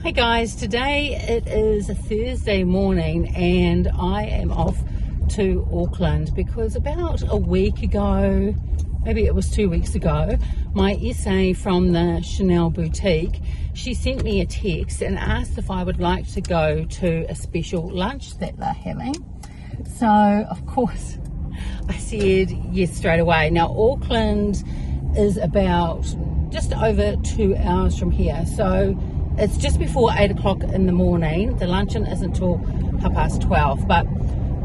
Hey guys, today it is a Thursday morning and I am off to Auckland because about a week ago, maybe it was 2 weeks ago, my SA from the Chanel boutique, she sent me a text and asked if I would like to go to a special lunch that they're having. So of course I said yes straight away. Now Auckland is about just over 2 hours from here, so it's just before 8 o'clock in the morning. The luncheon isn't till 12:30, but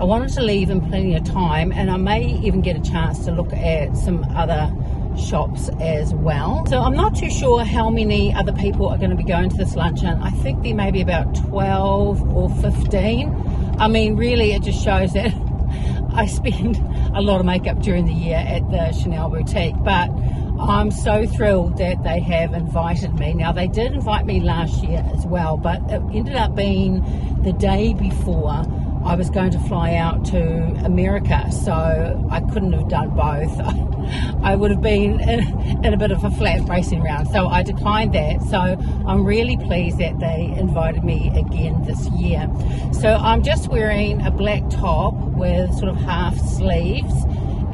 I wanted to leave in plenty of time, and I may even get a chance to look at some other shops as well. So I'm not too sure how many other people are going to be going to this luncheon. I think there may be about 12 or 15. I mean, really, it just shows that I spend a lot of makeup during the year at the Chanel boutique, but I'm so thrilled that they have invited me. Now, they did invite me last year as well, but it ended up being the day before I was going to fly out to America, so I couldn't have done both. I would have been in a bit of a flat racing round, so I declined that. So I'm really pleased that they invited me again this year. So I'm just wearing a black top with sort of half sleeves,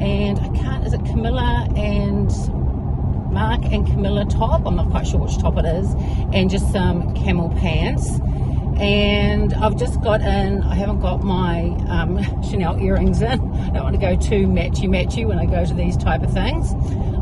and is it Camilla and Mark and Camilla top? I'm not quite sure which top it is, and just some camel pants. And I've just got in, I haven't got my Chanel earrings in. I don't want to go too matchy when I go to these type of things.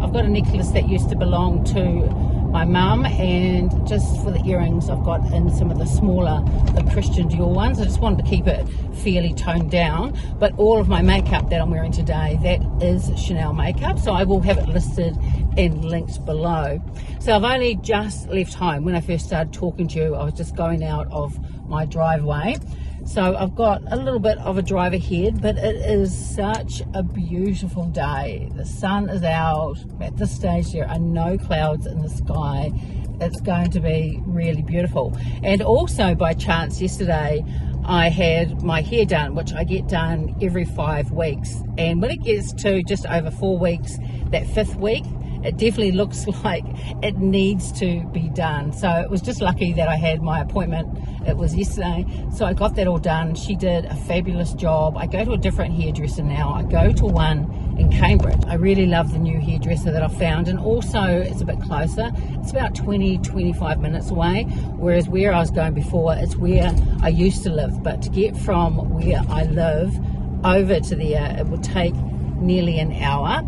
I've got a necklace that used to belong to my mum, and just for the earrings I've got in some of the smaller, the Christian Dior ones. I just wanted to keep it fairly toned down, but all of my makeup that I'm wearing today, that is Chanel makeup, so I will have it listed and linked below. So I've only just left home. When I first started talking to you, I was just going out of my driveway, so I've got a little bit of a drive ahead, but it is such a beautiful day. The sun is out. At this stage there are no clouds in the sky. It's going to be really beautiful. And also, by chance, yesterday I had my hair done, which I get done every 5 weeks, and when it gets to just over 4 weeks, that 5th week, it definitely looks like it needs to be done. So it was just lucky that I had my appointment. It was yesterday, so I got that all done. She did a fabulous job. I go to a different hairdresser now. I go to one in Cambridge. I really love the new hairdresser that I found, and also it's a bit closer. It's about 20-25 minutes away, whereas where I was going before, it's where I used to live. But to get from where I live over to there, it would take nearly an hour.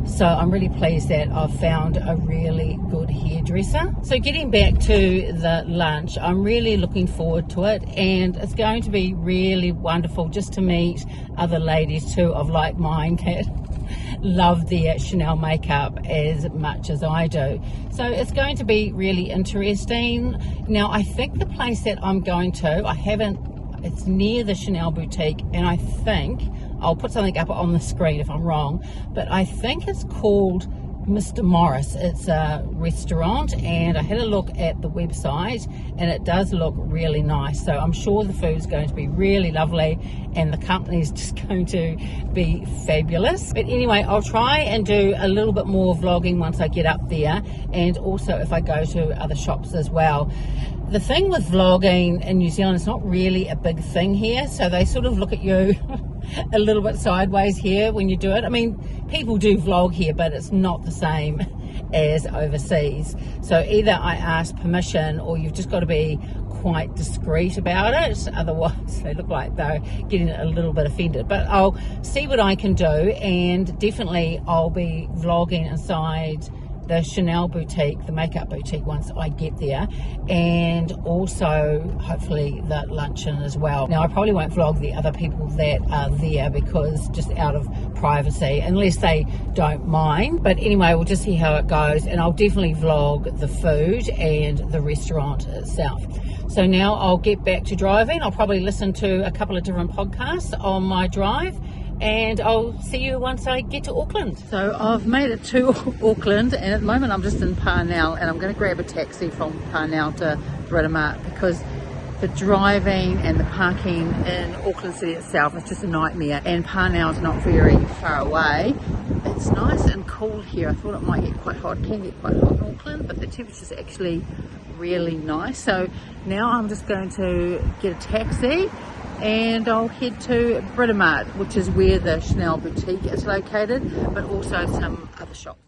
So I'm really pleased that I've found a really good hairdresser. So getting back to the lunch, I'm really looking forward to it, and it's going to be really wonderful just to meet other ladies too of like mind that love their Chanel makeup as much as I do. So it's going to be really interesting. Now I think the place that I'm going to, it's near the Chanel boutique, and I think I'll put something up on the screen if I'm wrong, but I think it's called Mr. Morris. It's a restaurant, and I had a look at the website and it does look really nice. So I'm sure the food's going to be really lovely and the company's just going to be fabulous. But anyway, I'll try and do a little bit more vlogging once I get up there, and also if I go to other shops as well. The thing with vlogging in New Zealand, it's not really a big thing here, so they sort of look at you a little bit sideways here when you do it. I mean, people do vlog here, but it's not the same as overseas. So either I ask permission, or you've just got to be quite discreet about it, otherwise they look like they're getting a little bit offended. But I'll see what I can do, and definitely I'll be vlogging inside the Chanel boutique, the makeup boutique, once I get there, and also hopefully the luncheon as well. Now I probably won't vlog the other people that are there, because just out of privacy, unless they don't mind. But anyway, we'll just see how it goes, and I'll definitely vlog the food and the restaurant itself. So now I'll get back to driving. I'll probably listen to a couple of different podcasts on my drive, and I'll see you once I get to Auckland. So I've made it to Auckland, and at the moment I'm just in Parnell, and I'm going to grab a taxi from Parnell to Britomart, because the driving and the parking in Auckland City itself is just a nightmare, and Parnell's not very far away. It's nice and cool here. I thought it might get quite hot. It can get quite hot in Auckland, but the temperature's actually really nice. So now I'm just going to get a taxi and I'll head to Brun, which is where the Chanel boutique is located, but also some other shops.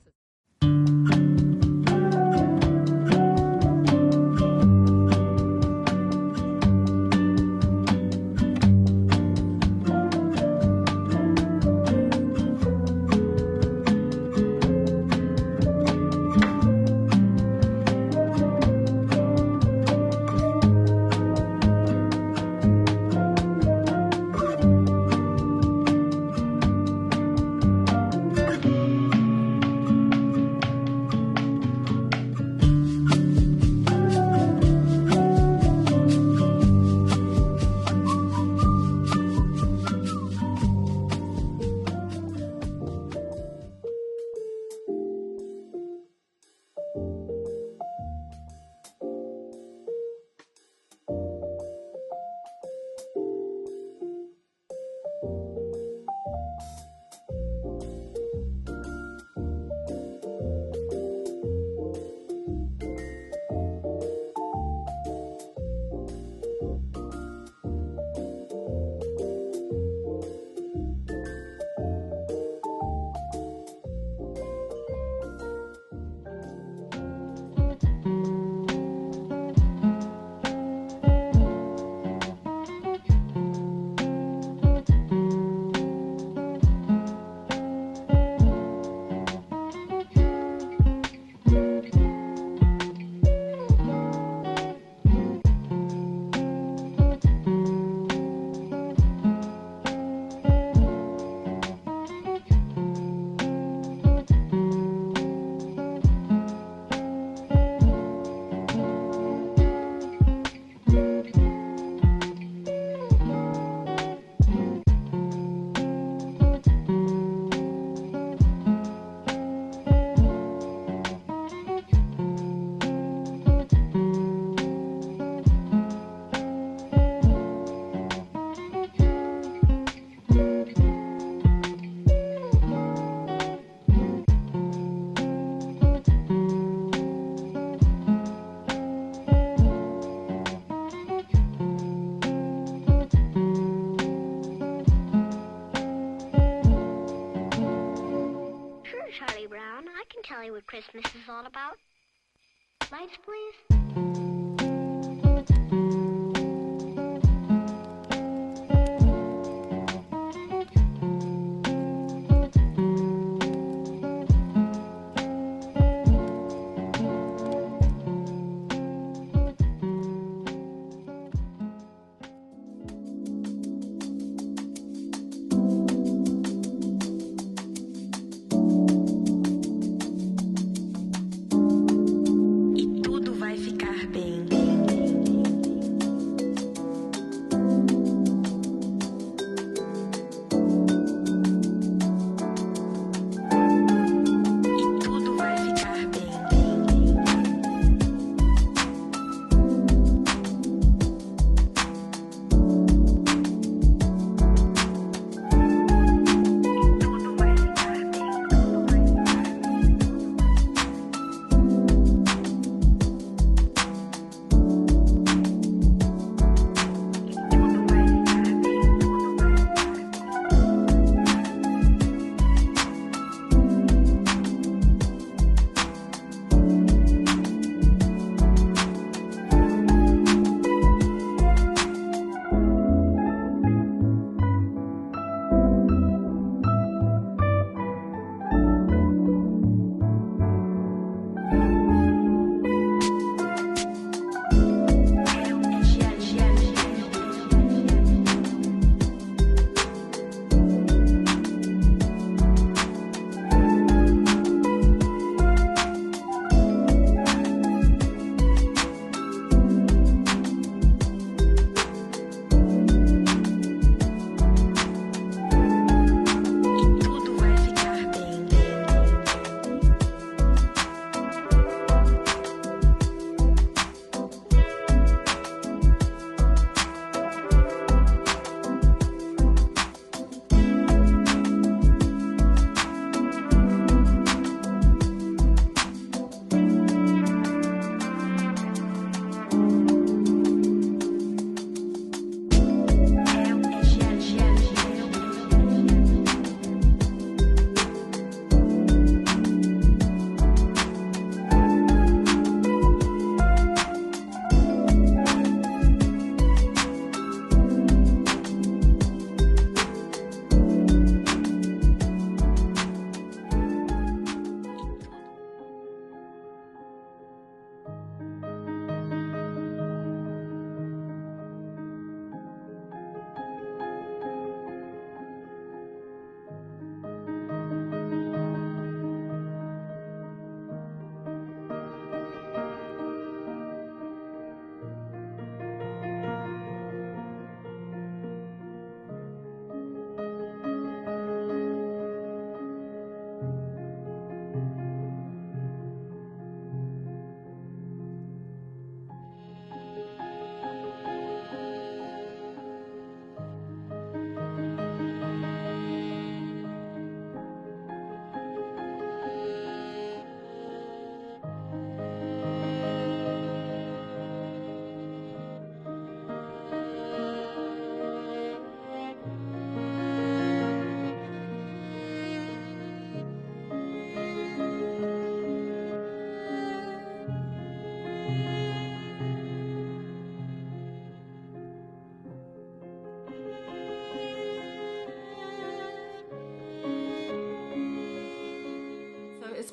Tell you what Christmas is all about. Lights, please.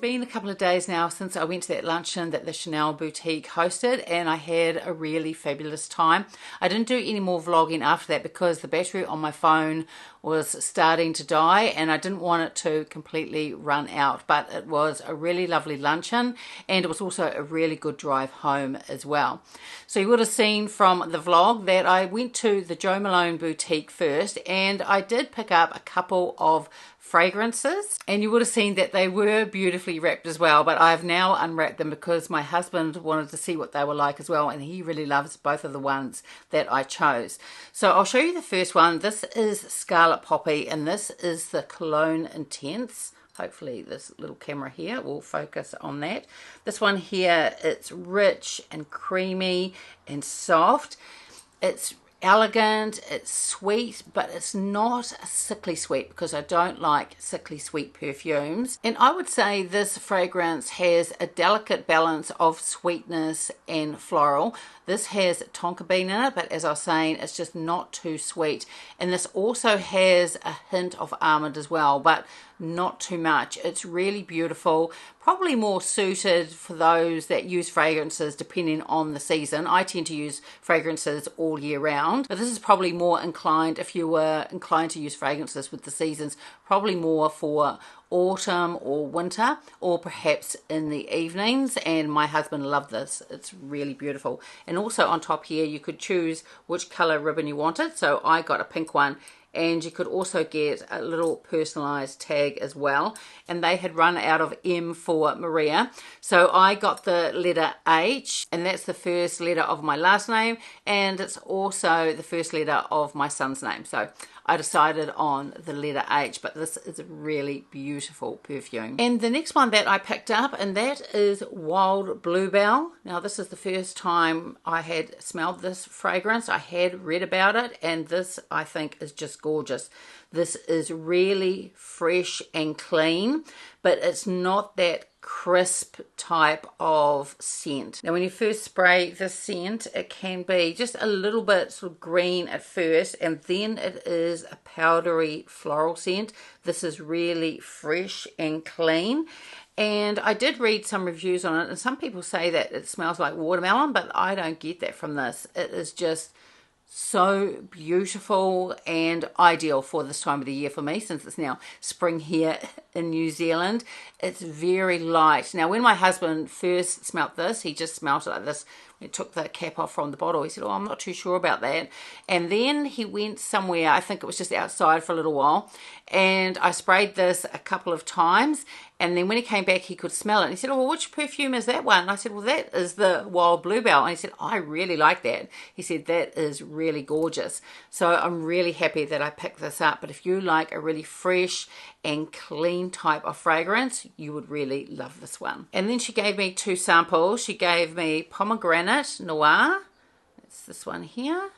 been a couple of days now since I went to that luncheon that the Chanel boutique hosted, and I had a really fabulous time. I didn't do any more vlogging after that because the battery on my phone was starting to die and I didn't want it to completely run out, but it was a really lovely luncheon and it was also a really good drive home as well. So you would have seen from the vlog that I went to the Jo Malone boutique first, and I did pick up a couple of fragrances, and you would have seen that they were beautifully wrapped as well, but I've now unwrapped them because my husband wanted to see what they were like as well, and he really loves both of the ones that I chose. So I'll show you the first one. This is Scarlet Poppy, and this is the Cologne Intense. Hopefully this little camera here will focus on that. This one here, it's rich and creamy and soft. It's elegant, it's sweet, but it's not a sickly sweet because I don't like sickly sweet perfumes. And I would say this fragrance has a delicate balance of sweetness and floral. This has tonka bean in it, but as I was saying, it's just not too sweet. And this also has a hint of almond as well, but not too much. It's really beautiful, probably more suited for those that use fragrances depending on the season. I tend to use fragrances all year round, but this is probably more inclined, if you were inclined to use fragrances with the seasons, probably more for autumn or winter, or perhaps in the evenings. And my husband loved this. It's really beautiful. And also on top here you could choose which color ribbon you wanted, so I got a pink one, and you could also get a little personalized tag as well, and they had run out of M for Maria, so I got the letter H, and that's the first letter of my last name, and it's also the first letter of my son's name, so I decided on the letter H. But this is a really beautiful perfume. And the next one that I picked up, and that is Wild Bluebell. Now this is the first time I had smelled this fragrance. I had read about it, and this I think is just gorgeous. This is really fresh and clean, but it's not that crisp type of scent. Now when you first spray the scent, it can be just a little bit sort of green at first, and then it is a powdery floral scent. This is really fresh and clean. And I did read some reviews on it, and some people say that it smells like watermelon, but I don't get that from this. It is just so beautiful and ideal for this time of the year for me, since it's now spring here in New Zealand. It's very light. Now when my husband first smelt this, he just smelt it like this. He took the cap off from the bottle. He said, oh, I'm not too sure about that. And then he went somewhere, I think it was just outside for a little while, and I sprayed this a couple of times, and then when he came back he could smell it, and he said, oh, well, which perfume is that one? And I said, well, that is the Wild Bluebell. And he said, I really like that. He said, that is really gorgeous. So I'm really happy that I picked this up. But if you like a really fresh and clean type of fragrance, you would really love this one. And then she gave me two samples. She gave me Pomegranate Noir, it's this one here,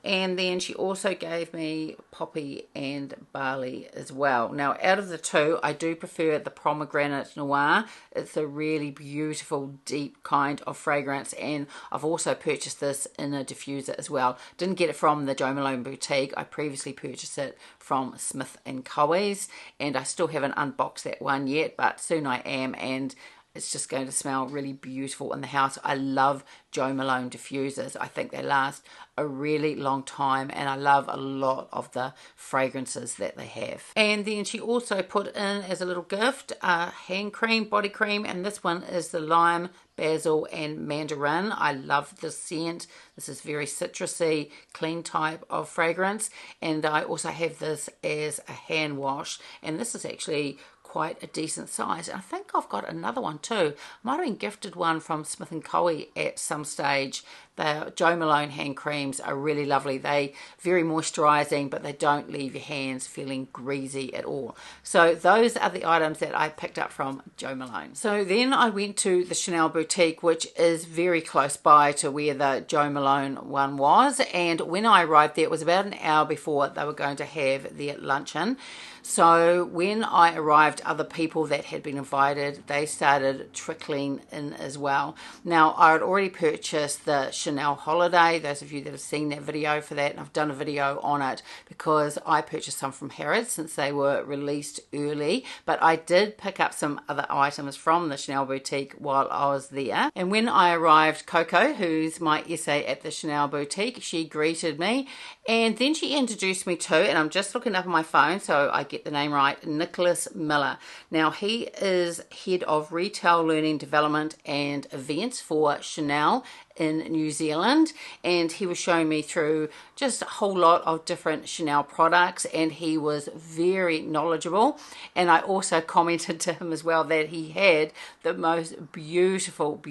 and then she also gave me Poppy and Barley as well. Now out of the two, I do prefer the Pomegranate Noir. It's a really beautiful deep kind of fragrance, and I've also purchased this in a diffuser as well. Didn't get it from the Jo Malone boutique. I previously purchased it from Smith & Co's, and I still haven't unboxed that one yet, but soon I am, and it's just going to smell really beautiful in the house. I love Jo Malone diffusers. I think they last a really long time, and I love a lot of the fragrances that they have. And then she also put in as a little gift a hand cream, body cream, and this one is the Lime, Basil and Mandarin. I love this scent. This is very citrusy, clean type of fragrance, and I also have this as a hand wash, and this is actually quite a decent size. And I think I've got another one too. I might have been gifted one from Smith & Co at some stage. The Jo Malone hand creams are really lovely. They very moisturizing, but they don't leave your hands feeling greasy at all. So those are the items that I picked up from Jo Malone. So then I went to the Chanel boutique, which is very close by to where the Jo Malone one was, and when I arrived there, it was about an hour before they were going to have their luncheon. So when I arrived, other people that had been invited, they started trickling in as well. Now I had already purchased the Chanel Chanel holiday. Those of you that have seen that video for that, and I've done a video on it because I purchased some from Harrods since they were released early, but I did pick up some other items from the Chanel boutique while I was there. And when I arrived, Coco, who's my SA at the Chanel boutique, she greeted me, and then she introduced me to, and I'm just looking up on my phone so I get the name right, Nicholas Miller. Now he is head of retail learning development and events for Chanel in New Zealand, and he was showing me through just a whole lot of different Chanel products, and he was very knowledgeable. And I also commented to him as well that he had the most beautiful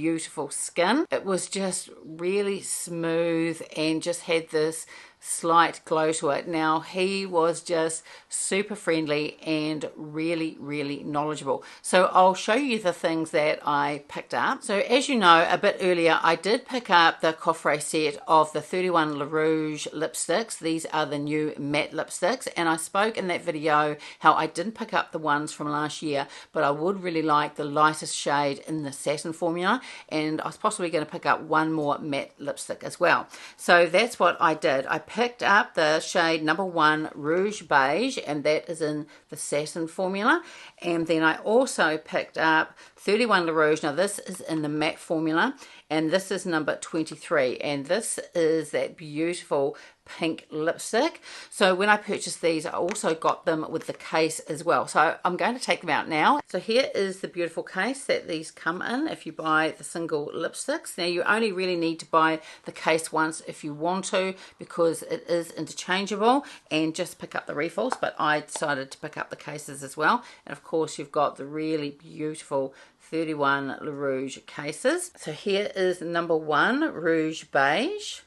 skin. It was just really smooth and just had this slight glow to it. Now he was just super friendly and really knowledgeable. So I'll show you the things that I picked up. So as you know, a bit earlier I did pick up the coffret set of the 31 Le Rouge lipsticks. These are the new matte lipsticks, and I spoke in that video how I didn't pick up the ones from last year, but I would really like the lightest shade in the satin formula, and I was possibly going to pick up one more matte lipstick as well. So that's what I did. I picked up the shade number 1 Rouge Beige, and that is in the satin formula. And then I also picked up 31 Le Rouge. Now this is in the matte formula, and this is number 23, and this is that beautiful pink lipstick. So when I purchased these, I also got them with the case as well. So I'm going to take them out now. So here is the beautiful case that these come in if you buy the single lipsticks. Now you only really need to buy the case once if you want to, because it is interchangeable, and just pick up the refills, but I decided to pick up the cases as well. And of course you've got the really beautiful 31 Le Rouge cases. So here is number 1 Rouge Beige,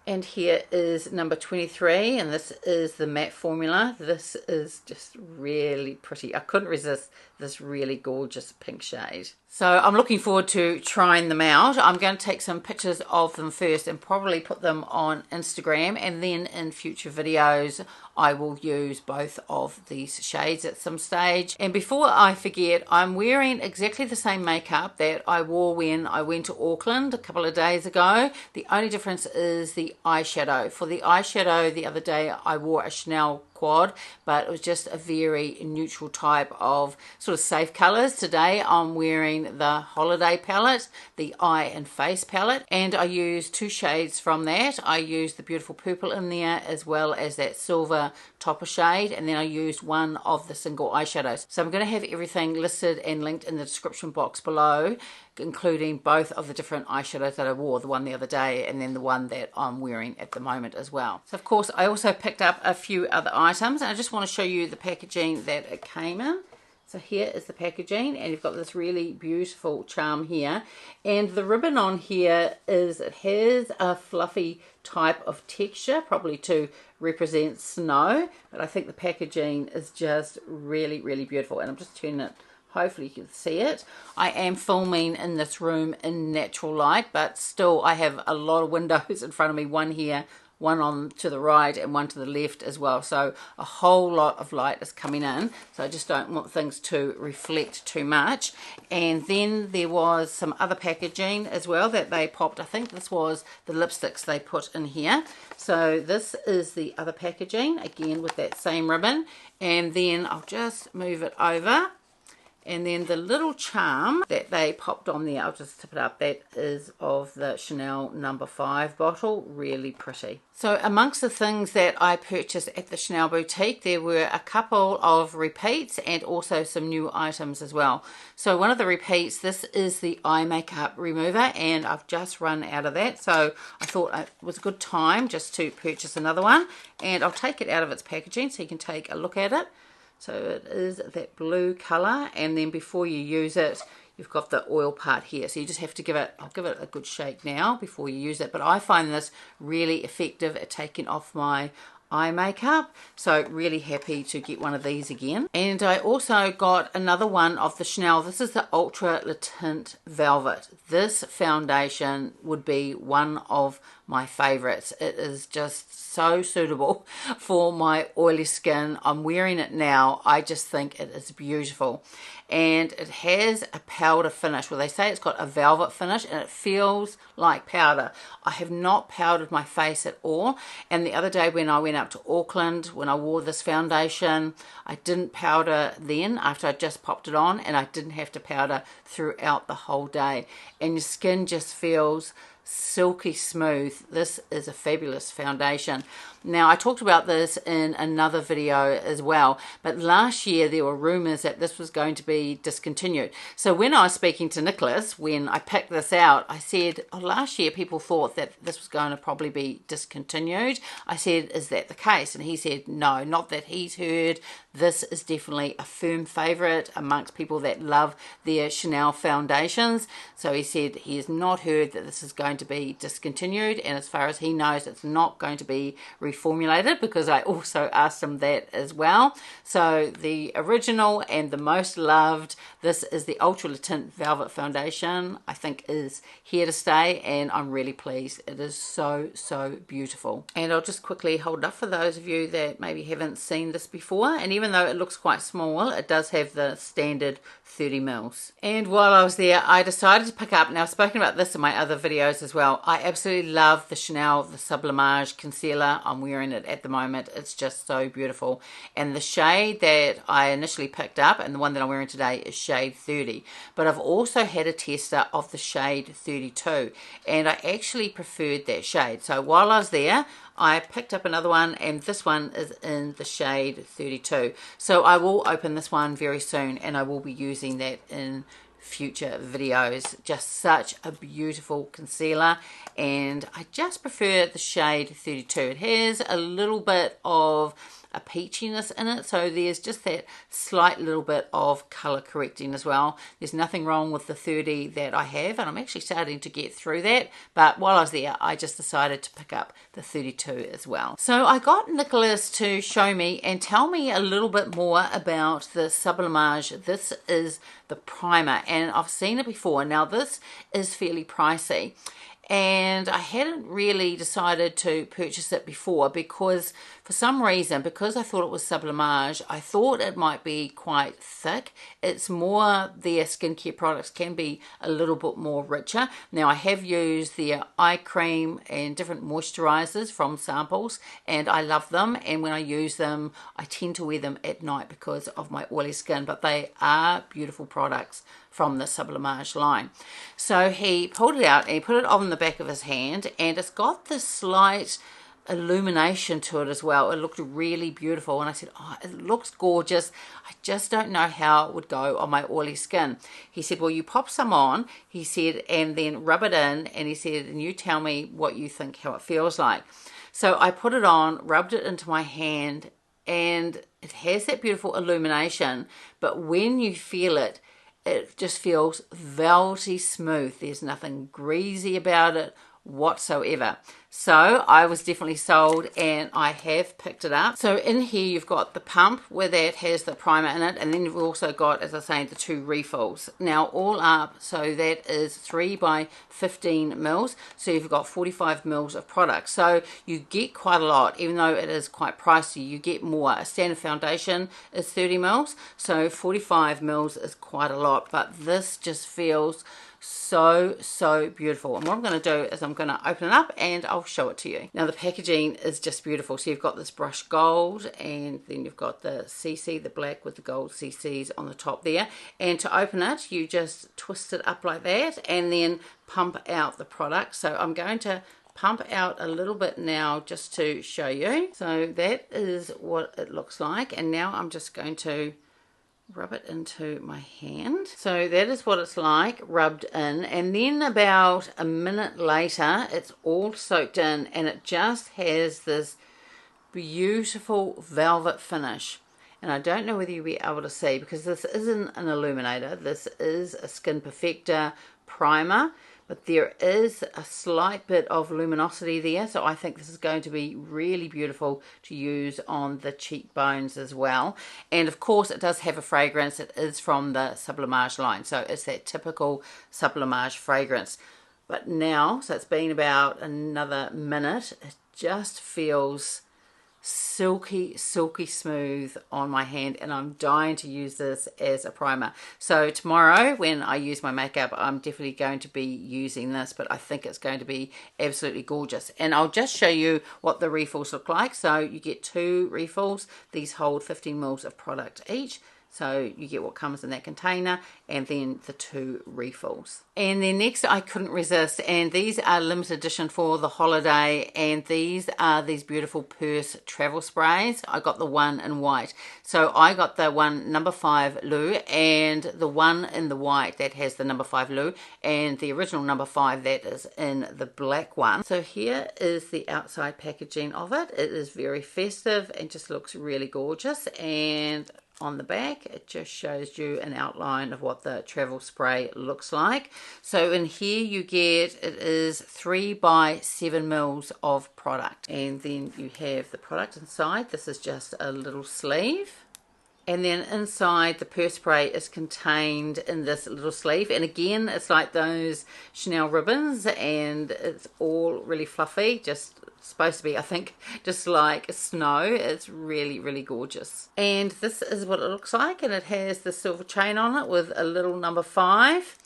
and here is number 23, and this is the matte formula. This is just really pretty. I couldn't resist this really gorgeous pink shade. So I'm looking forward to trying them out. I'm going to take some pictures of them first and probably put them on Instagram, and then in future videos I will use both of these shades at some stage. And before I forget, I'm wearing exactly the same makeup that I wore when I went to Auckland a couple of days ago. The only difference is the eyeshadow. For the eyeshadow the other day I wore a Chanel quad, but it was just a very neutral type of sort of safe colors. Today I'm wearing the holiday palette, the eye and face palette, and I used 2 shades from that. I used the beautiful purple in there as well as that silver topper shade, and then I used one of the single eyeshadows. So I'm going to have everything listed and linked in the description box below, including both of the different eyeshadows that I wore, the one the other day and then the one that I'm wearing at the moment as well. So of course I also picked up a few other items, and I just want to show you the packaging that it came in. So here is the packaging, and you've got this really beautiful charm here, and the ribbon on here is, it has a fluffy type of texture, probably to represent snow, but I think the packaging is just really beautiful. And I'm just turning it, hopefully you can see it. I am filming in this room in natural light, but still I have a lot of windows in front of me, one here, one on to the right and one to the left as well, so a whole lot of light is coming in, so I just don't want things to reflect too much. And then there was some other packaging as well that they popped. I think this was the lipsticks they put in here. So this is the other packaging, again with that same ribbon, and then I'll just move it over. And then the little charm that they popped on there, I'll just tip it up, that is of the Chanel number 5 bottle. Really pretty. So amongst the things that I purchased at the Chanel boutique, there were a couple of repeats and also some new items as well. So one of the repeats, this is the eye makeup remover, and I've just run out of that, so I thought it was a good time just to purchase another one. And I'll take it out of its packaging so you can take a look at it. So it is that blue colour, and then before you use it, you've got the oil part here. So you just have to give it, I'll give it a good shake now before you use it. But I find this really effective at taking off my eye makeup, so really happy to get one of these again. And I also got another one of the Chanel. This is the Ultra Le Tint Velvet. This foundation would be one of my favorites. It is just so suitable for my oily skin. I'm wearing it now. I just think it is beautiful. And it has a powder finish. Well, they say it's got a velvet finish and it feels like powder. I have not powdered my face at all. And the other day when I went up to Auckland, when I wore this foundation, I didn't powder then after I just popped it on, and I didn't have to powder throughout the whole day. And your skin just feels silky smooth. This is a fabulous foundation. Now, I talked about this in another video as well, but last year there were rumors that this was going to be discontinued. So when I was speaking to Nicholas, when I picked this out, I said, oh, last year people thought that this was going to probably be discontinued. I said, is that the case? And he said, no, not that he's heard. This is definitely a firm favorite amongst people that love their Chanel foundations. So he said he has not heard that this is going to be discontinued, and as far as he knows, it's not going to be reformulated, because I also asked him that as well. So the original and the most loved, this is the Ultra Tint Velvet Foundation, I think is here to stay, and I'm really pleased. It is so, so beautiful. And I'll just quickly hold it up for those of you that maybe haven't seen this before. And even though it looks quite small, it does have the standard 30 mils. And while I was there, I decided to pick up, now I've spoken about this in my other videos as well, I absolutely love the Chanel, the Sublimage concealer. I'm wearing it at the moment. It's just so beautiful. And the shade that I initially picked up, and the one that I'm wearing today, is shade 30. But I've also had a tester of the shade 32, and I actually preferred that shade. So while I was there, I picked up another one, and this one is in the shade 32. So I will open this one very soon, and I will be using that in future videos. Just such a beautiful concealer, and I just prefer the shade 32. It has a little bit of a peachiness in it, so there's just that slight little bit of color correcting as well. There's nothing wrong with the 30 that I have, and I'm actually starting to get through that, but while I was there I just decided to pick up the 32 as well. So I got Nicholas to show me and tell me a little bit more about the Sublimage. This is the primer, and I've seen it before. Now this is fairly pricey, and I hadn't really decided to purchase it before because for some reason, because I thought it was Sublimage, I thought it might be quite thick. It's more, their skincare products can be a little bit more richer. Now I have used their eye cream and different moisturizers from samples, and I love them, and when I use them I tend to wear them at night because of my oily skin, but they are beautiful products from the Sublimage line. So he pulled it out and he put it on the back of his hand, and it's got this slight illumination to it as well. It looked really beautiful, and I said, oh, it looks gorgeous. I just don't know how it would go on my oily skin. He said, well, you pop some on, he said, and then rub it in, and he said, and you tell me what you think, how it feels like. So I put it on, rubbed it into my hand, and it has that beautiful illumination, but when you feel it, it just feels velvety smooth. There's nothing greasy about it whatsoever. So I was definitely sold, and I have picked it up. So in here you've got the pump where that has the primer in it, and then you've also got, as I say, the 2 refills. Now all up, so that is 3 by 15 mils. So you've got 45 mils of product. So you get quite a lot, even though it is quite pricey. You get more. A standard foundation is 30 mils, so 45 mils is quite a lot. But this just feels so beautiful. And what I'm going to do is I'm going to open it up and I'll show it to you. Now the packaging is just beautiful. So you've got this brushed gold, and then you've got the CC, the black with the gold CCs on the top there. And to open it, you just twist it up like that and then pump out the product. So I'm going to pump out a little bit now just to show you. So that is what it looks like, and now I'm just going to rub it into my hand. So that is what it's like rubbed in, and then about a minute later it's all soaked in, and it just has this beautiful velvet finish. And I don't know whether you'll be able to see, because this isn't an illuminator, this is a Skin Perfector primer, but there is a slight bit of luminosity there, so I think this is going to be really beautiful to use on the cheekbones as well. And of course it does have a fragrance. It is from the Sublimage line, so it's that typical Sublimage fragrance. but now, so it's been about another minute, it just feels silky smooth on my hand, and I'm dying to use this as a primer. So tomorrow when I use my makeup, I'm definitely going to be using this, but I think it's going to be absolutely gorgeous. And I'll just show you what the refills look like. So you get 2 refills. These hold 15 mils of product each. So you get what comes in that container, and then the 2 refills. And then next, I couldn't resist, and these are limited edition for the holiday, and these are these beautiful purse travel sprays. I got the one in white. So I got the one number 5 Lou, and the one in the white that has the number 5 Lou, and the original number 5 that is in the black one. So here is the outside packaging of it. It is very festive and just looks really gorgeous. And on the back, it just shows you an outline of what the travel spray looks like. So in here you get, it is 3 by 7 mils of product, and then you have the product inside. This is just a little sleeve. And then inside, the purse spray is contained in this little sleeve. And again, it's like those Chanel ribbons, and it's all really fluffy. Just supposed to be, I think, just like snow. It's really gorgeous. And this is what it looks like. And it has the silver chain on it with a little number 5.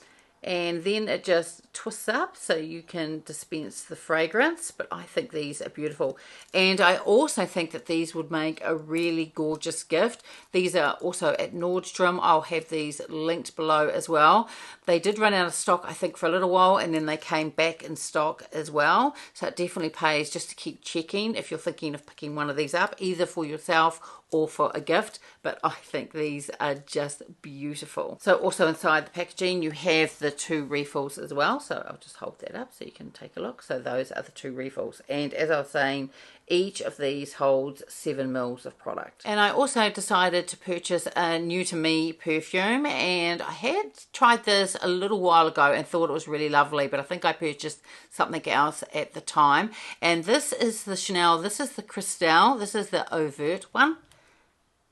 And then it just twists up so you can dispense the fragrance. But I think these are beautiful, and I also think that these would make a really gorgeous gift. These are also at Nordstrom. I'll have these linked below as well. They did run out of stock, I think, for a little while, and then they came back in stock as well. So it definitely pays just to keep checking if you're thinking of picking one of these up, either for yourself or for a gift. But I think these are just beautiful. So also inside the packaging you have the 2 refills as well. So I'll just hold that up so you can take a look. So those are the 2 refills, and as I was saying, each of these holds 7 mils of product. And I also decided to purchase a new to me perfume, and I had tried this a little while ago and thought it was really lovely, but I think I purchased something else at the time. And this is the Chanel, this is the Cristalle, this is the Eau Verte one.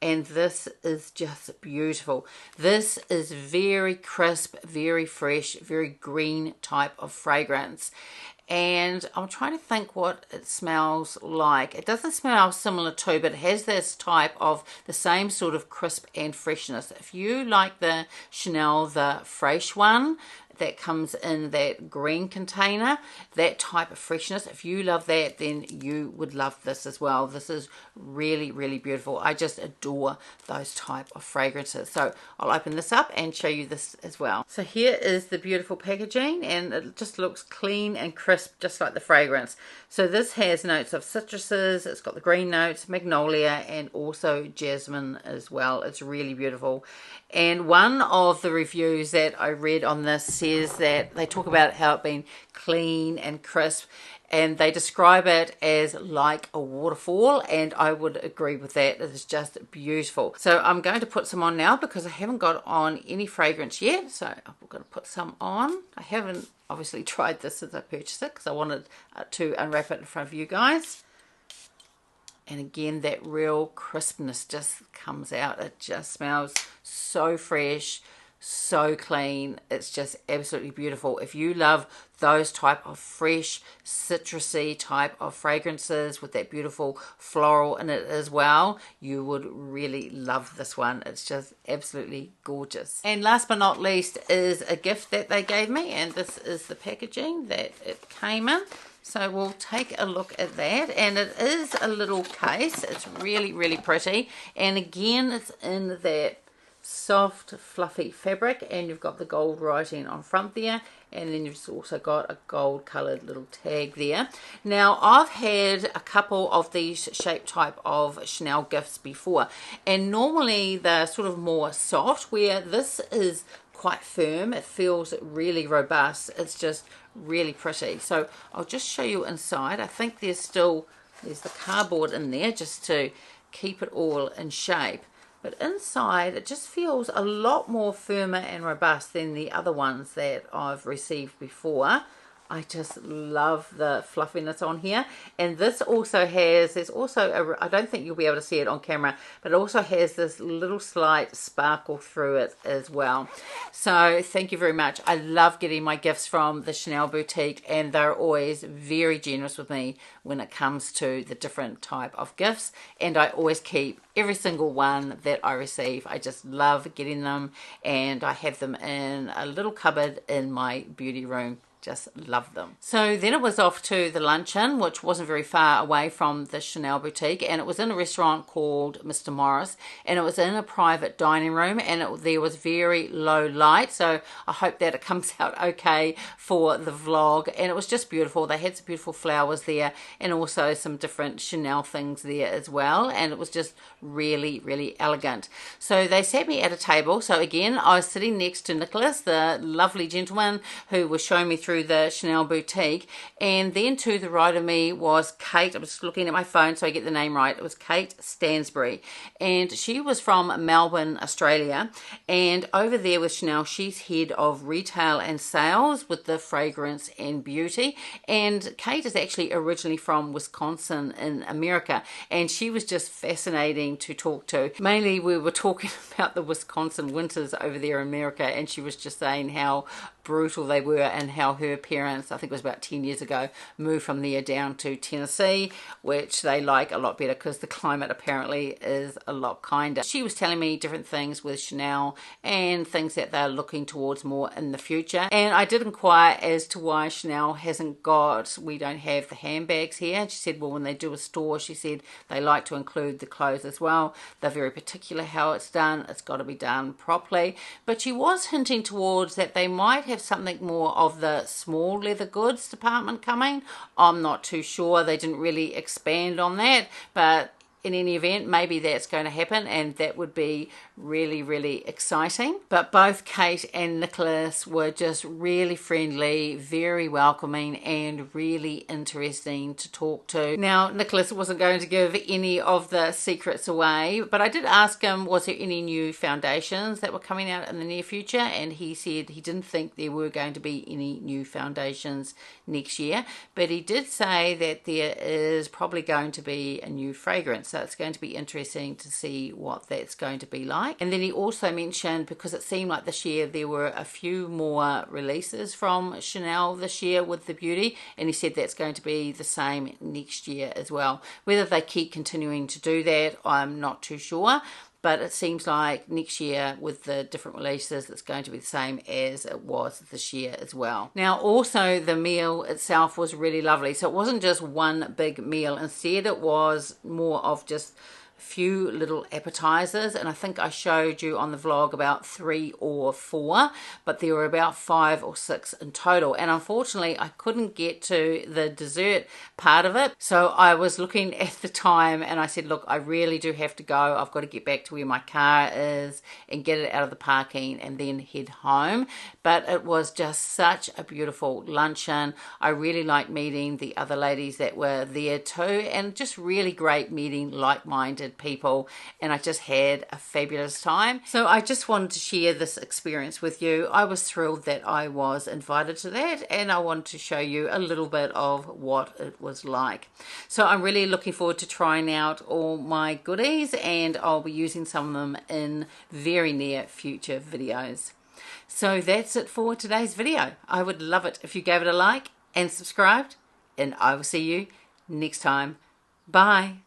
And this is just beautiful. This is very crisp, very fresh, very green type of fragrance. And I'm trying to think what it smells like. It doesn't smell similar to, but it has this type of the same sort of crisp and freshness. If you like the Chanel, the fresh one that comes in that green container, that type of freshness, if you love that, then you would love this as well. This is really beautiful. I just adore those type of fragrances. So I'll open this up and show you this as well. So here is the beautiful packaging, and it just looks clean and crisp, just like the fragrance. So this has notes of citruses, it's got the green notes, magnolia, and also jasmine as well. It's really beautiful. And one of the reviews that I read on this says that they talk about how it's been clean and crisp, and they describe it as like a waterfall, and I would agree with that. It is just beautiful. So I'm going to put some on now because I haven't got on any fragrance yet, so I'm going to put some on. I haven't obviously tried this since I purchased it because I wanted to unwrap it in front of you guys. And again, that real crispness just comes out. It just smells so fresh, so clean. It's just absolutely beautiful. If you love those type of fresh, citrusy type of fragrances with that beautiful floral in it as well, you would really love this one. It's just absolutely gorgeous. And last but not least is a gift that they gave me, and this is the packaging that it came in. So we'll take a look at that, and it is a little case. It's really pretty, and again it's in that soft fluffy fabric, and you've got the gold writing on front there, and then you've also got a gold colored little tag there. Now I've had a couple of these shape type of Chanel gifts before, and normally they're sort of more soft, where this is quite firm. It feels really robust. It's just really pretty. So I'll just show you inside. I think there's the cardboard in there just to keep it all in shape, but inside it just feels a lot more firmer and robust than the other ones that I've received before. I just love the fluffiness on here. And this also has, there's also, I don't think you'll be able to see it on camera, but it also has this little slight sparkle through it as well. So thank you very much. I love getting my gifts from the Chanel boutique, and they're always very generous with me when it comes to the different type of gifts. And I always keep every single one that I receive. I just love getting them, and I have them in a little cupboard in my beauty room. Just love them. So then it was off to the Luncheon, which wasn't very far away from the Chanel boutique, and it was in a restaurant called Mr. Morris, and it was in a private dining room, and there was very low light, so I hope that it comes out okay for the vlog. And it was just beautiful. They had some beautiful flowers there, and also some different Chanel things there as well, and it was just really, really elegant. So they sat me at a table. So again, I was sitting next to Nicholas, the lovely gentleman who was showing me through the Chanel boutique, and then to the right of me was Kate. I was just looking at my phone so I get the name right. It was Kate Stansbury, and she was from Melbourne, Australia, and over there with Chanel she's head of retail and sales with the fragrance and beauty. And Kate is actually originally from Wisconsin in America, and she was just fascinating to talk to. Mainly we were talking about the Wisconsin winters over there in America, and she was just saying how brutal they were, and how her parents, I think it was about 10 years ago, moved from there down to Tennessee, which they like a lot better because the climate apparently is a lot kinder. She was telling me different things with Chanel and things that they're looking towards more in the future. And I did inquire as to why Chanel hasn't got, we don't have the handbags here. And she said, well, when they do a store, she said they like to include the clothes as well. They're very particular how it's done. It's got to be done properly. But she was hinting towards that they might have something more of the small leather goods department coming. I'm not too sure. They didn't really expand on that, but in any event, maybe that's going to happen, and that would be really, really exciting. But both Kate and Nicholas were just really friendly, very welcoming, and really interesting to talk to. Now, Nicholas wasn't going to give any of the secrets away, but I did ask him, was there any new foundations that were coming out in the near future? And he said he didn't think there were going to be any new foundations next year, but he did say that there is probably going to be a new fragrance. So it's going to be interesting to see what that's going to be like. And then he also mentioned, because it seemed like this year there were a few more releases from Chanel this year with the beauty, and he said that's going to be the same next year as well. Whether they keep continuing to do that, I'm not too sure. But it seems like next year with the different releases, it's going to be the same as it was this year as well. Now, also the meal itself was really lovely. So it wasn't just one big meal. Instead, it was more of just few little appetizers, and I think I showed you on the vlog about 3 or 4, but there were about 5 or 6 in total. And unfortunately I couldn't get to the dessert part of it, so I was looking at the time and I said, look, I really do have to go. I've got to get back to where my car is and get it out of the parking and then head home. But it was just such a beautiful luncheon. I really liked meeting the other ladies that were there too, and just really great meeting like-minded people, and I just had a fabulous time. So I just wanted to share this experience with you. I was thrilled that I was invited to that, and I wanted to show you a little bit of what it was like. So I'm really looking forward to trying out all my goodies, and I'll be using some of them in very near future videos. So that's it for today's video. I would love it if you gave it a like and subscribed, and I will see you next time. Bye.